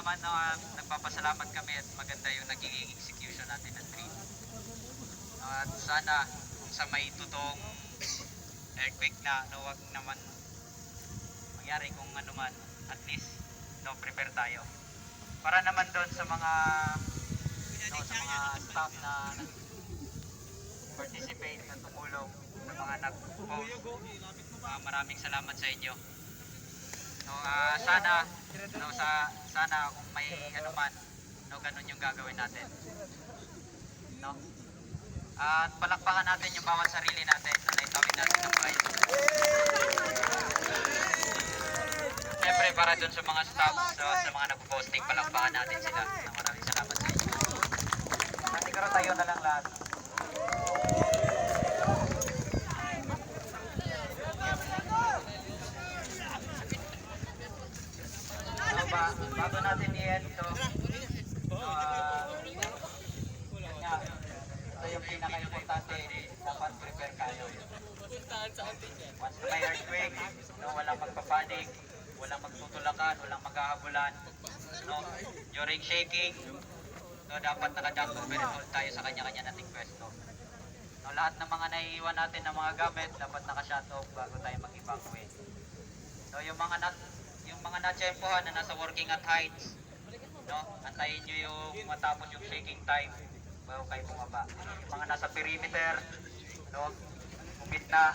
naman no, nagpapasalamat kami at maganda yung nagiging execution natin ng drill. No, at sana sa may totoong earthquake na no, wag naman mangyari kung ano man, at least no, prepare tayo. Para naman doon sa mga no, sa mga staff na participate na tumulong sa mga nag-post. Maraming salamat sa inyo. No, sana kung may ano man, no, ganun yung gagawin natin. No? At palakpakan natin yung bawat sarili natin na naitawid natin ng buhay. Siyempre para dun sa mga staff, sa mga nagpo-posting, palakpakan natin sila. Maraming salamat sa inyo. Siguro tayo na lang lahat. Bago natin i-end ito, ito yung pinaka-importante, dapat prepare kayo. Once may earthquake, no, walang magpapanik, walang magtutulakan, walang maghahabulan. No, during shaking, no, dapat naka-jump over and hold tayo sa kanya-kanya nating pwesto. No, lahat ng mga naiiwan natin ng mga gamit, dapat naka-shut off bago tayo mag-evacuate. No, yung mga natsempohan na nasa working at heights, no, antayin nyo yung matapos yung shaking time bago kayo bumaba. Yung mga nasa perimeter, no, umit na.